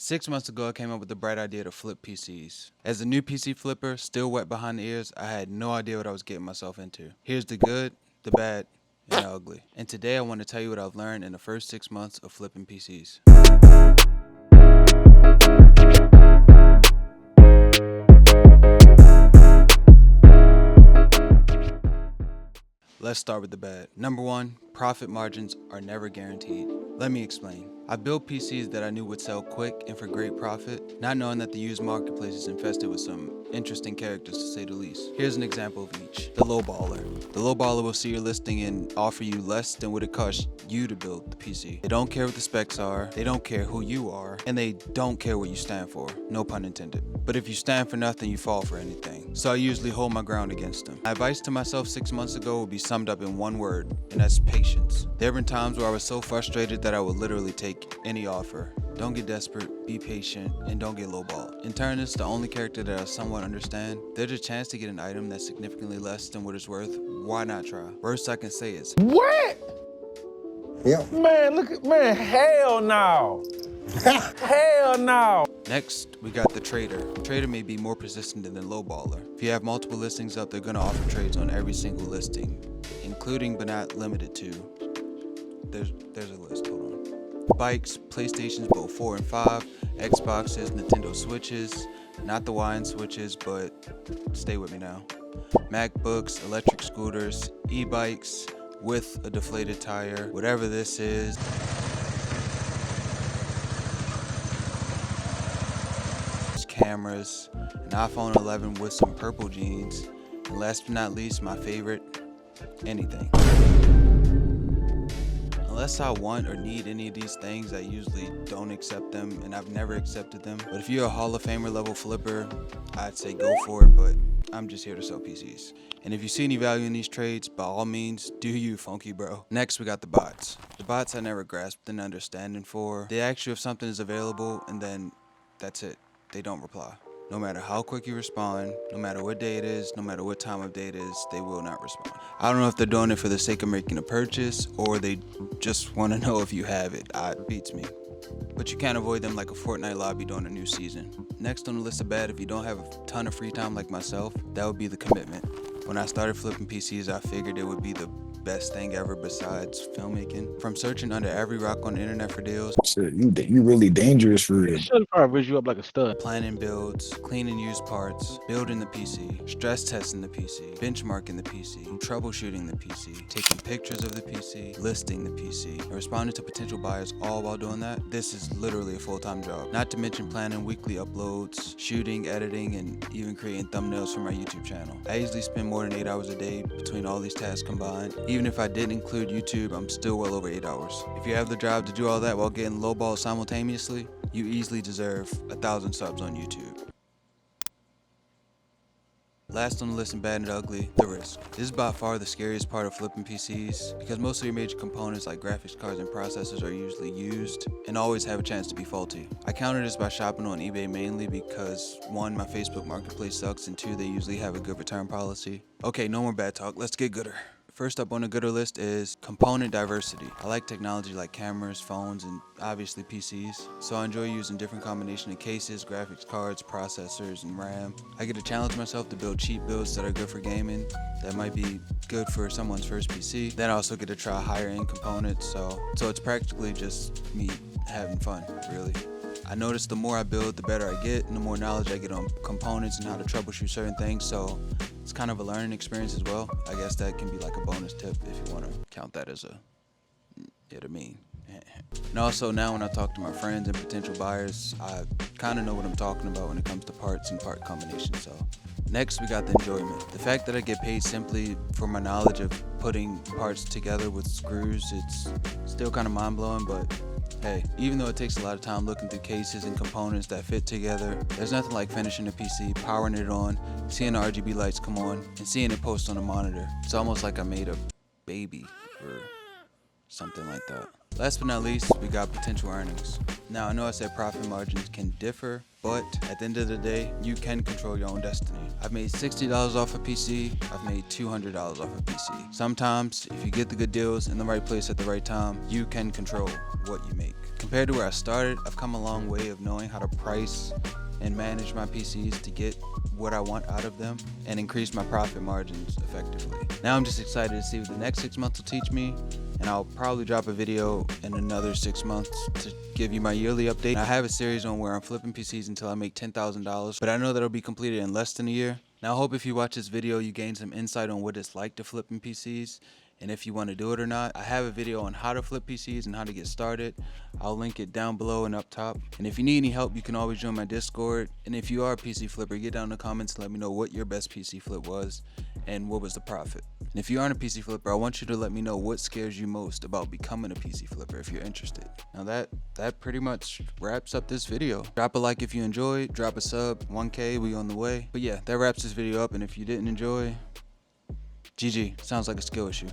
6 months ago, I came up with the bright idea to flip PCs. As a new PC flipper, still wet behind the ears, I had no idea what I was getting myself into. Here's the good, the bad, and the ugly. And today I want to tell you what I've learned in the first 6 months of flipping PCs. Let's start with the bad. Number one, profit margins are never guaranteed. Let me explain. I built PCs that I knew would sell quick and for great profit, not knowing that the used marketplace is infested with some interesting characters to say the least. Here's an example of each. The lowballer. The lowballer will see your listing and offer you less than what it costs you to build the PC. They don't care what the specs are, they don't care who you are, and they don't care what you stand for. No pun intended. But if you stand for nothing, you fall for anything. So I usually hold my ground against them. My advice to myself 6 months ago would be summed up in one word, and that's patience. There have been times where I was so frustrated that I would literally take any offer. Don't get desperate, be patient, and don't get lowballed. In turn, it's the only character that I somewhat understand. There's a chance to get an item that's significantly less than what it's worth. Why not try? Worst I can say is, what? Yep. Man, look at, man, hell no. Hell no. Next, we got the trader. The trader may be more persistent than the lowballer. If you have multiple listings up, they're gonna offer trades on every single listing, including but not limited to. There's a list, hold on. Bikes, PlayStations both 4 and 5, Xboxes, Nintendo Switches, not the wine switches, but stay with me now. MacBooks, electric scooters, e-bikes with a deflated tire, whatever this is. Cameras, an iPhone 11 with some purple jeans, and last but not least, my favorite, anything. Unless I want or need any of these things, I usually don't accept them, and I've never accepted them. But if you're a Hall of Famer level flipper, I'd say go for it, but I'm just here to sell PCs. And if you see any value in these trades, by all means, do you, funky bro. Next, we got the bots. The bots I never grasped an understanding for. They ask you if something is available, and then that's it. They don't reply. No matter how quick you respond, no matter what day it is, no matter what time of day it is, they will not respond. I don't know if they're doing it for the sake of making a purchase or they just want to know if you have it. It beats me. But you can't avoid them like a Fortnite lobby during a new season. Next on the list of bad, if you don't have a ton of free time like myself, that would be the commitment. When I started flipping PCs, I figured it would be the best thing ever besides filmmaking. From searching under every rock on the internet for deals, Shit, you really dangerous for real. Should probably raise you up like a stud. planning builds, cleaning used parts, building the PC, stress testing the PC, benchmarking the PC, troubleshooting the PC, taking pictures of the PC, listing the PC, and responding to potential buyers all while doing that, this is literally a full-time job. Not to mention planning weekly uploads, shooting, editing, and even creating thumbnails for my YouTube channel. I easily spend more than 8 hours a day between all these tasks combined. Even if I didn't include YouTube, I'm still well over 8 hours. If you have the drive to do all that while getting lowballed simultaneously, you easily deserve 1,000 subs on YouTube. Last on the list in bad and ugly, the risk. This is by far the scariest part of flipping PCs because most of your major components like graphics cards and processors are usually used and always have a chance to be faulty. I counter this by shopping on eBay mainly because 1, my Facebook marketplace sucks, and 2, they usually have a good return policy. Okay, no more bad talk, let's get gooder. First up on the gooder list is component diversity. I like technology like cameras, phones, and obviously PCs, so I enjoy using different combination of cases, graphics cards, processors, and RAM. I get to challenge myself to build cheap builds that are good for gaming, that might be good for someone's first PC. Then I also get to try higher end components, so it's practically just me having fun, really. I notice the more I build, the better I get, and the more knowledge I get on components and how to troubleshoot certain things, so it's kind of a learning experience as well. I guess that can be like a bonus tip if you want to count that as to me. And also now when I talk to my friends and potential buyers, I kind of know what I'm talking about when it comes to parts and part combinations. So next we got the enjoyment. The fact that I get paid simply for my knowledge of putting parts together with screws, it's still kind of mind-blowing, but hey, even though it takes a lot of time looking through cases and components that fit together, there's nothing like finishing a PC, powering it on, seeing the RGB lights come on, and seeing it post on the monitor. It's almost like I made a baby or something like that. Last but not least, we got potential earnings. Now, I know I said profit margins can differ, but at the end of the day, you can control your own destiny. I've made $60 off a PC, I've made $200 off a PC. Sometimes, if you get the good deals in the right place at the right time, you can control what you make. Compared to where I started, I've come a long way of knowing how to price and manage my PCs to get what I want out of them and increase my profit margins effectively. Now I'm just excited to see what the next 6 months will teach me, and I'll probably drop a video in another 6 months to give you my yearly update. I have a series on where I'm flipping PCs until I make $10,000, but I know that'll be completed in less than a year. Now I hope if you watch this video you gain some insight on what it's like to flip in PCs and if you want to do it or not. I have a video on how to flip PCs and how to get started. I'll link it down below and up top. And if you need any help, you can always join my Discord. And if you are a PC flipper, get down in the comments and let me know what your best PC flip was and what was the profit. And if you aren't a PC flipper, I want you to let me know what scares you most about becoming a PC flipper if you're interested. Now that pretty much wraps up this video. Drop a like if you enjoyed, drop a sub, 1K, we on the way. But yeah, that wraps this video up, and if you didn't enjoy, GG, sounds like a skill issue.